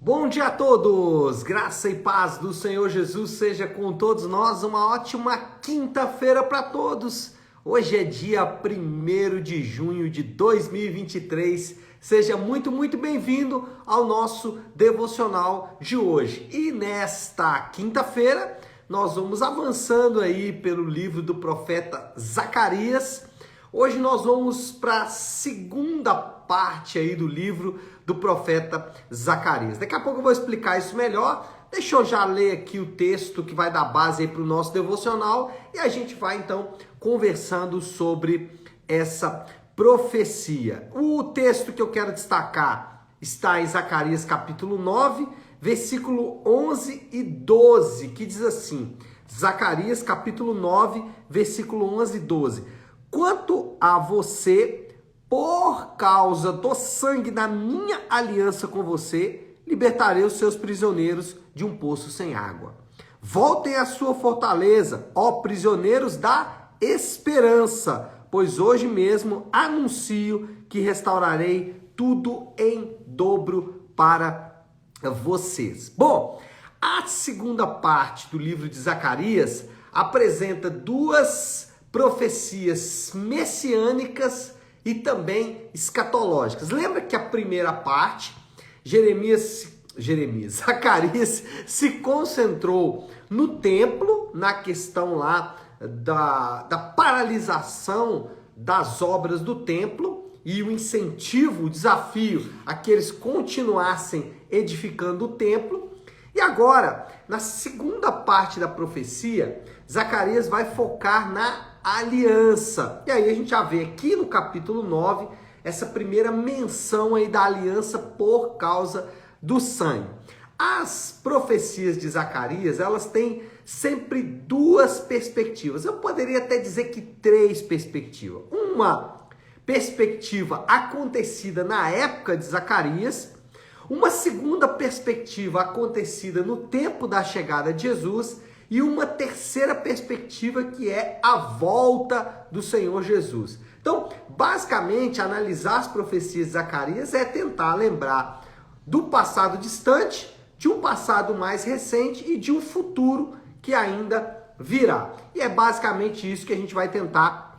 Bom dia a todos! Graça e paz do Senhor Jesus seja com todos nós. Uma ótima quinta-feira para todos. Hoje é dia 1º de junho de 2023. Seja muito bem-vindo ao nosso devocional de hoje. E nesta quinta-feira, nós vamos avançando aí pelo livro do profeta Zacarias. Hoje nós vamos para a segunda parte aí do livro do profeta Zacarias. Daqui a pouco eu vou explicar isso melhor. Deixa eu já ler aqui o texto que vai dar base aí para o nosso devocional e a gente vai então conversando sobre essa profecia. O texto que eu quero destacar está em Zacarias capítulo 9, versículo 11 e 12, que diz assim: Zacarias capítulo 9, versículo 11 e 12. Quanto a você, por causa do sangue da minha aliança com você, libertarei os seus prisioneiros de um poço sem água. Voltem à sua fortaleza, ó prisioneiros da esperança, pois hoje mesmo anuncio que restaurarei tudo em dobro para vocês. Bom, a segunda parte do livro de Zacarias apresenta duas profecias messiânicas e também escatológicas. Lembra que a primeira parte, Zacarias se concentrou no templo, na questão lá da paralisação das obras do templo e o incentivo, o desafio a que eles continuassem edificando o templo. E agora, na segunda parte da profecia, Zacarias vai focar na aliança. E aí a gente já vê aqui no capítulo 9, essa primeira menção aí da aliança por causa do sangue. As profecias de Zacarias, elas têm sempre duas perspectivas. Eu poderia até dizer que três perspectivas. Uma perspectiva acontecida na época de Zacarias, uma segunda perspectiva acontecida no tempo da chegada de Jesus e uma terceira perspectiva que é a volta do Senhor Jesus. Então, basicamente, analisar as profecias de Zacarias é tentar lembrar do passado distante, de um passado mais recente e de um futuro que ainda virá. E é basicamente isso que a gente vai tentar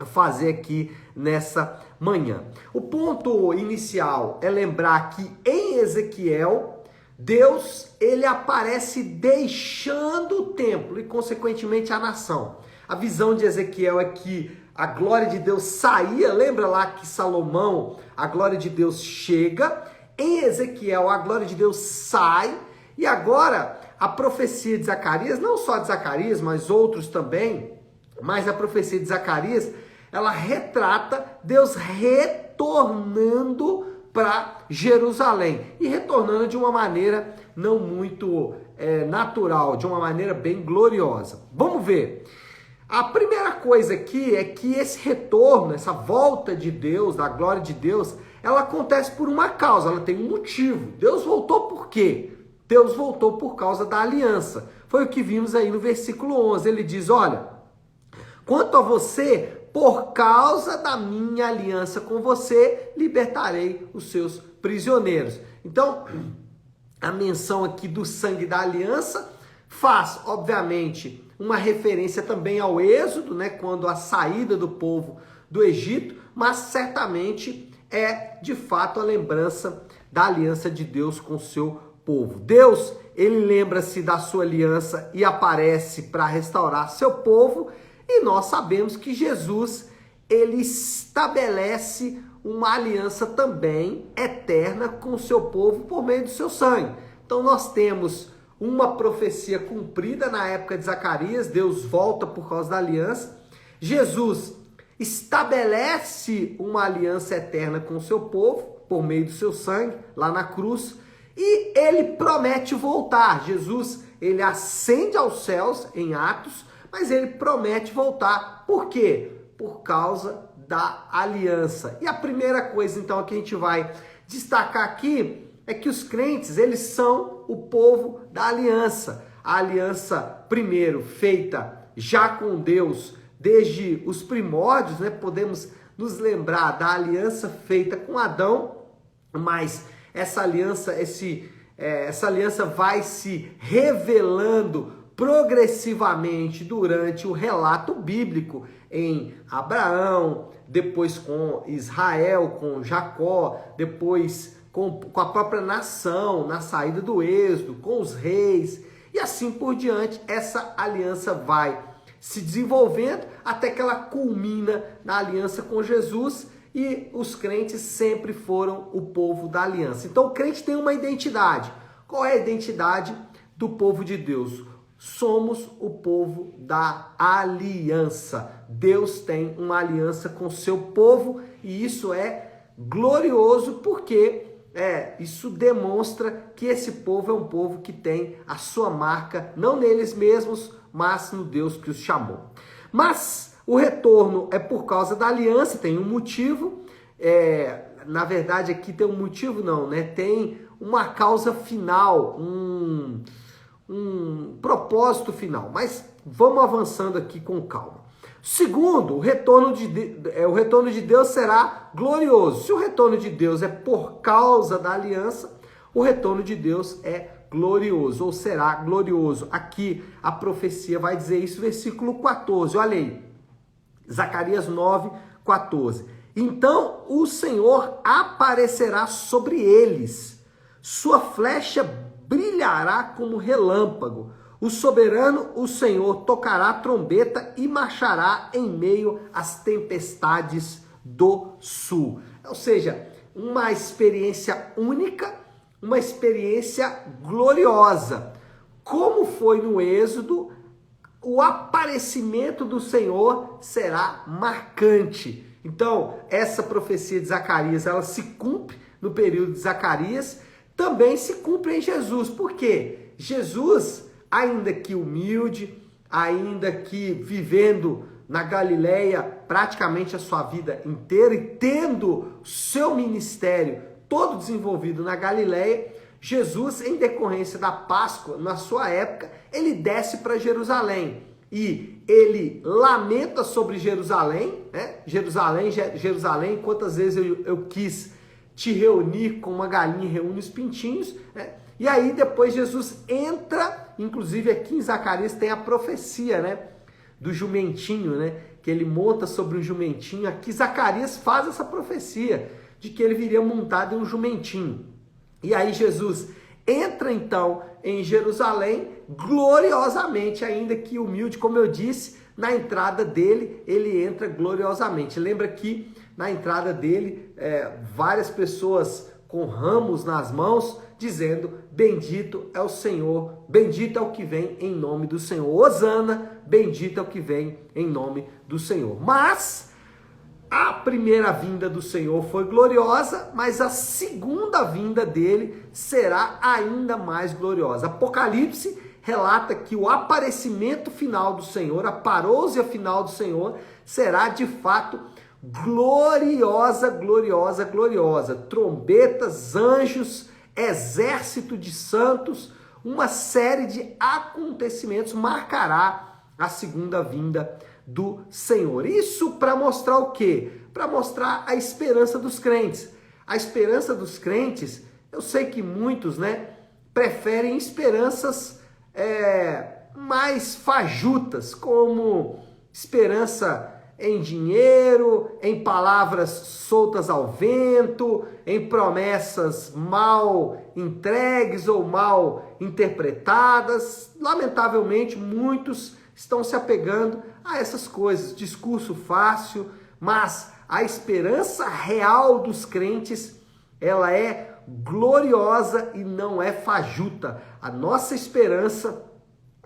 fazer aqui nessa manhã. O ponto inicial é lembrar que em Ezequiel, Deus, ele aparece deixando o templo e, consequentemente, a nação. A visão de Ezequiel é que a glória de Deus saía, lembra lá que Salomão, a glória de Deus chega, em Ezequiel a glória de Deus sai, e agora a profecia de Zacarias, não só de Zacarias, mas outros também, mas a profecia de Zacarias, ela retrata Deus retornando para Jerusalém e retornando de uma maneira não muito natural, de uma maneira bem gloriosa. Vamos ver. A primeira coisa aqui é que esse retorno, essa volta de Deus, da glória de Deus, ela acontece por uma causa, ela tem um motivo. Deus voltou por quê? Deus voltou por causa da aliança. Foi o que vimos aí no versículo 11. Ele diz, olha, quanto a você, por causa da minha aliança com você, libertarei os seus prisioneiros. Então, a menção aqui do sangue da aliança faz, obviamente, uma referência também ao Êxodo, né, quando a saída do povo do Egito, mas certamente é, de fato, a lembrança da aliança de Deus com o seu povo. Deus, ele lembra-se da sua aliança e aparece para restaurar seu povo. E nós sabemos que Jesus, ele estabelece uma aliança também eterna com o seu povo por meio do seu sangue. Então nós temos uma profecia cumprida na época de Zacarias, Deus volta por causa da aliança. Jesus estabelece uma aliança eterna com o seu povo por meio do seu sangue lá na cruz. E ele promete voltar. Jesus, ele ascende aos céus em Atos, mas ele promete voltar. Por quê? Por causa da aliança. E a primeira coisa, então, que a gente vai destacar aqui é que os crentes, eles são o povo da aliança. A aliança, primeiro, feita já com Deus desde os primórdios, né? Podemos nos lembrar da aliança feita com Adão, mas essa aliança, essa aliança vai se revelando progressivamente durante o relato bíblico em Abraão, depois com Israel, com Jacó, depois com a própria nação, na saída do Êxodo, com os reis, e assim por diante. Essa aliança vai se desenvolvendo até que ela culmina na aliança com Jesus, e os crentes sempre foram o povo da aliança. Então o crente tem uma identidade. Qual é a identidade do povo de Deus? Somos o povo da aliança. Deus tem uma aliança com o seu povo, e isso é glorioso, porque isso demonstra que esse povo é um povo que tem a sua marca, não neles mesmos, mas no Deus que os chamou. Mas o retorno é por causa da aliança, tem um motivo, na verdade aqui tem um motivo não, né? Tem uma causa final, um propósito final, mas vamos avançando aqui com calma. Segundo, o retorno de Deus será glorioso. Se o retorno de Deus é por causa da aliança, o retorno de Deus é glorioso, ou será glorioso. Aqui a profecia vai dizer isso, versículo 14, olha aí, Zacarias 9, 14. Então o Senhor aparecerá sobre eles, sua flecha brilhará como relâmpago. O soberano, o Senhor, tocará a trombeta e marchará em meio às tempestades do sul. Ou seja, uma experiência única, uma experiência gloriosa. Como foi no Êxodo, o aparecimento do Senhor será marcante. Então, essa profecia de Zacarias, ela se cumpre no período de Zacarias, também se cumpre em Jesus. Por quê? Jesus, ainda que humilde, ainda que vivendo na Galileia praticamente a sua vida inteira e tendo seu ministério todo desenvolvido na Galileia, Jesus, em decorrência da Páscoa, na sua época, ele desce para Jerusalém e ele lamenta sobre Jerusalém, né? Jerusalém, quantas vezes eu quis te reunir com uma galinha, reúne os pintinhos, né? E aí depois Jesus entra, inclusive aqui em Zacarias tem a profecia, né, do jumentinho, né, que ele monta sobre um jumentinho. Aqui Zacarias faz essa profecia de que ele viria montado em um jumentinho. E aí Jesus entra então em Jerusalém gloriosamente, ainda que humilde, como eu disse, na entrada dele ele entra gloriosamente. Lembra que na entrada dele várias pessoas com ramos nas mãos, dizendo: bendito é o Senhor, bendito é o que vem em nome do Senhor. Hosana, bendito é o que vem em nome do Senhor. Mas a primeira vinda do Senhor foi gloriosa, mas a segunda vinda dele será ainda mais gloriosa. Apocalipse relata que o aparecimento final do Senhor, a parousia final do Senhor, será de fato gloriosa, gloriosa, gloriosa. Trombetas, anjos, exército de santos, uma série de acontecimentos marcará a segunda vinda do Senhor. Isso para mostrar o quê? Para mostrar a esperança dos crentes. A esperança dos crentes, eu sei que muitos, né, preferem esperanças mais fajutas, como esperança em dinheiro, em palavras soltas ao vento, em promessas mal entregues ou mal interpretadas. Lamentavelmente, muitos estão se apegando a essas coisas, discurso fácil, mas a esperança real dos crentes, ela é gloriosa e não é fajuta. A nossa esperança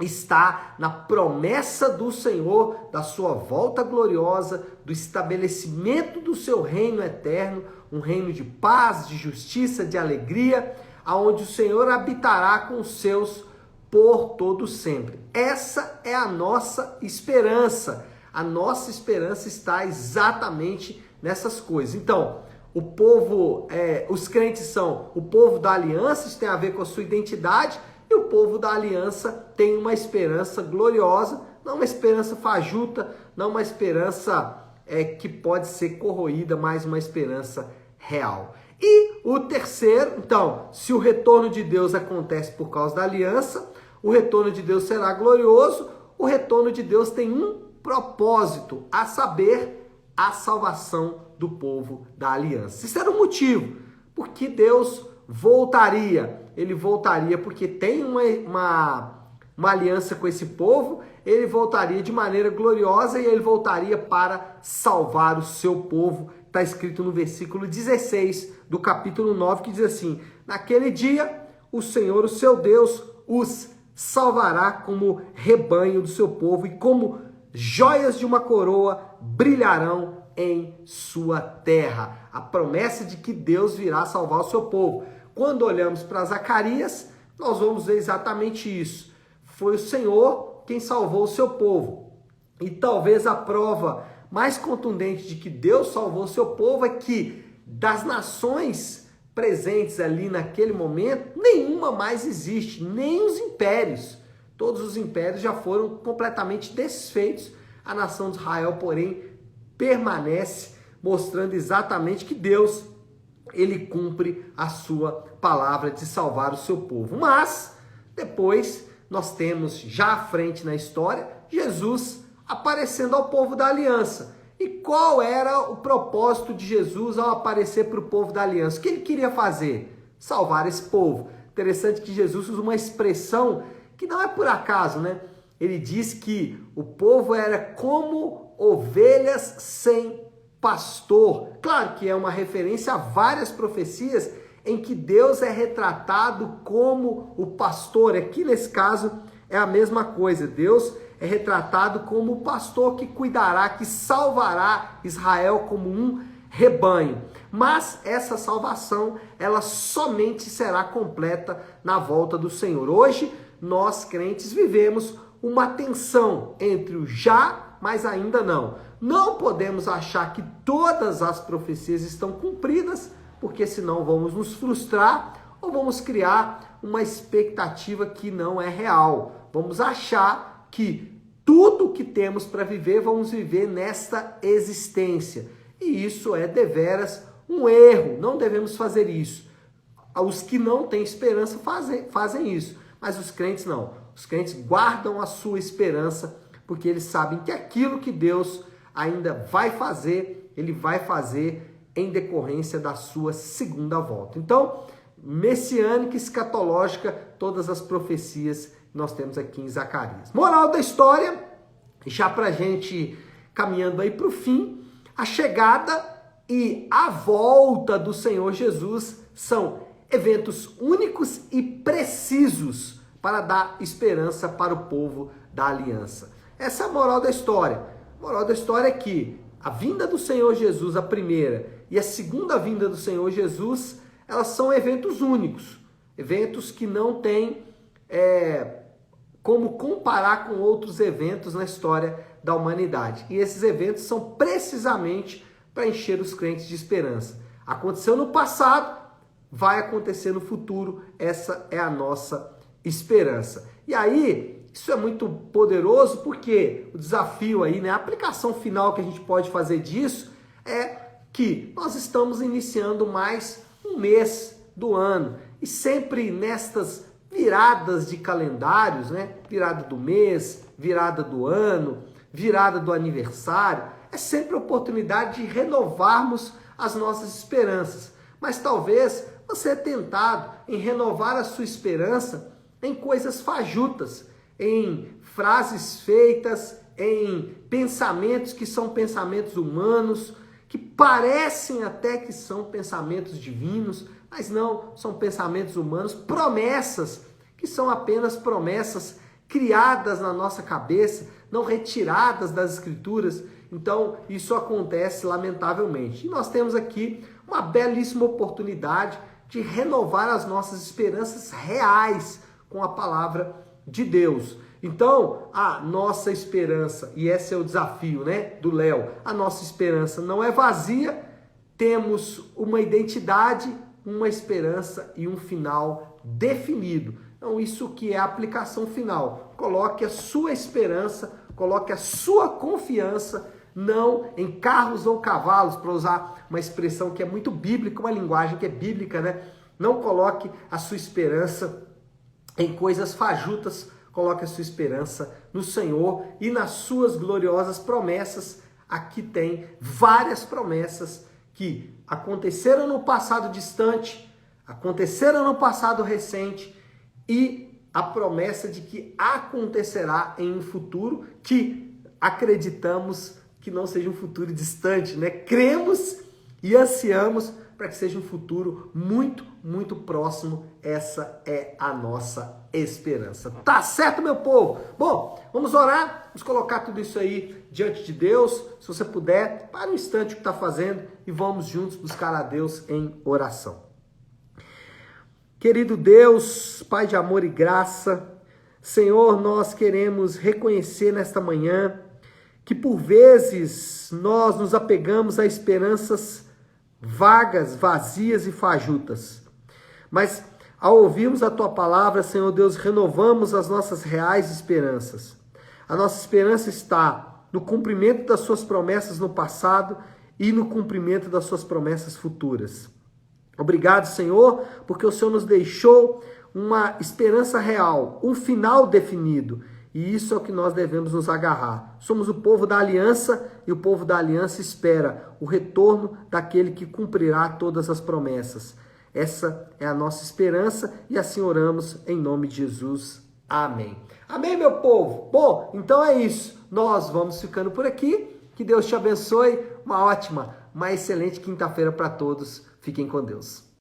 está na promessa do Senhor, da sua volta gloriosa, do estabelecimento do seu reino eterno, um reino de paz, de justiça, de alegria, aonde o Senhor habitará com os seus por todo sempre. Essa é a nossa esperança. A nossa esperança está exatamente nessas coisas. Então, o povo, os crentes são o povo da aliança, isso tem a ver com a sua identidade, e o povo da aliança tem uma esperança gloriosa, não uma esperança fajuta, não uma esperança que pode ser corroída, mas uma esperança real. E o terceiro, então, se o retorno de Deus acontece por causa da aliança, o retorno de Deus será glorioso, o retorno de Deus tem um propósito, a saber, a salvação do povo da aliança. Isso era o motivo, porque Deus voltaria. Ele voltaria porque tem uma aliança com esse povo, ele voltaria de maneira gloriosa e ele voltaria para salvar o seu povo. Está escrito no versículo 16 do capítulo 9, que diz assim: naquele dia, o Senhor, o seu Deus, os salvará como rebanho do seu povo e como joias de uma coroa brilharão em sua terra. A promessa de que Deus virá salvar o seu povo. Quando olhamos para Zacarias, nós vamos ver exatamente isso. Foi o Senhor quem salvou o seu povo. E talvez a prova mais contundente de que Deus salvou o seu povo é que das nações presentes ali naquele momento, nenhuma mais existe, nem os impérios. Todos os impérios já foram completamente desfeitos. A nação de Israel, porém, permanece, mostrando exatamente que Deus, ele cumpre a sua palavra de salvar o seu povo. Mas, depois, nós temos já à frente na história, Jesus aparecendo ao povo da aliança. E qual era o propósito de Jesus ao aparecer para o povo da aliança? O que ele queria fazer? Salvar esse povo. Interessante que Jesus usa uma expressão que não é por acaso, né? Ele diz que o povo era como ovelhas sem pastor. Claro que é uma referência a várias profecias em que Deus é retratado como o pastor. Aqui nesse caso é a mesma coisa. Deus é retratado como o pastor que cuidará, que salvará Israel como um rebanho. Mas essa salvação, ela somente será completa na volta do Senhor. Hoje, nós crentes vivemos uma tensão entre o já, mas ainda não. Não podemos achar que todas as profecias estão cumpridas, porque senão vamos nos frustrar ou vamos criar uma expectativa que não é real. Vamos achar que tudo que temos para viver, vamos viver nesta existência. E isso é deveras um erro. Não devemos fazer isso. Os que não têm esperança fazem isso, mas os crentes não. Os crentes guardam a sua esperança, porque eles sabem que aquilo que Deus ainda vai fazer, ele vai fazer em decorrência da sua segunda volta. Então, messiânica, escatológica, todas as profecias que nós temos aqui em Zacarias. Moral da história, já para a gente caminhando aí para o fim, a chegada e a volta do Senhor Jesus são eventos únicos e precisos para dar esperança para o povo da aliança. Essa é a moral da história. A moral da história é que a vinda do Senhor Jesus, a primeira, e a segunda vinda do Senhor Jesus, elas são eventos únicos. Eventos que não têm como comparar com outros eventos na história da humanidade. E esses eventos são precisamente para encher os crentes de esperança. Aconteceu no passado, vai acontecer no futuro. Essa é a nossa esperança. E aí, isso é muito poderoso porque o desafio aí, né, a aplicação final que a gente pode fazer disso é que nós estamos iniciando mais um mês do ano e sempre nestas viradas de calendários, né, virada do mês, virada do ano, virada do aniversário, é sempre a oportunidade de renovarmos as nossas esperanças. Mas talvez você é tentado em renovar a sua esperança em coisas fajutas, em frases feitas, em pensamentos que são pensamentos humanos, que parecem até que são pensamentos divinos, mas não, são pensamentos humanos, promessas que são apenas promessas criadas na nossa cabeça, não retiradas das Escrituras. Então, isso acontece lamentavelmente. E nós temos aqui uma belíssima oportunidade de renovar as nossas esperanças reais com a palavra de Deus. Então, a nossa esperança, e esse é o desafio, né, do Léo, a nossa esperança não é vazia, temos uma identidade, uma esperança e um final definido. Então, isso que é a aplicação final. Coloque a sua esperança, coloque a sua confiança não em carros ou cavalos, para usar uma expressão que é muito bíblica, uma linguagem que é bíblica, né? Não coloque a sua esperança em coisas fajutas, coloque a sua esperança no Senhor e nas suas gloriosas promessas. Aqui tem várias promessas que aconteceram no passado distante, aconteceram no passado recente e a promessa de que acontecerá em um futuro que acreditamos que não seja um futuro distante, né? Cremos e ansiamos para que seja um futuro muito, muito próximo. Essa é a nossa esperança. Tá certo, meu povo? Bom, vamos orar, vamos colocar tudo isso aí diante de Deus. Se você puder, para um instante o que está fazendo e vamos juntos buscar a Deus em oração. Querido Deus, Pai de amor e graça, Senhor, nós queremos reconhecer nesta manhã que por vezes nós nos apegamos a esperanças vagas, vazias e fajutas. Mas ao ouvirmos a Tua palavra, Senhor Deus, renovamos as nossas reais esperanças. A nossa esperança está no cumprimento das Suas promessas no passado e no cumprimento das Suas promessas futuras. Obrigado, Senhor, porque o Senhor nos deixou uma esperança real, um final definido. E isso é o que nós devemos nos agarrar. Somos o povo da aliança e o povo da aliança espera o retorno daquele que cumprirá todas as promessas. Essa é a nossa esperança e assim oramos em nome de Jesus. Amém. Amém, meu povo? Bom, então é isso. Nós vamos ficando por aqui. Que Deus te abençoe. Uma ótima, uma excelente quinta-feira para todos. Fiquem com Deus.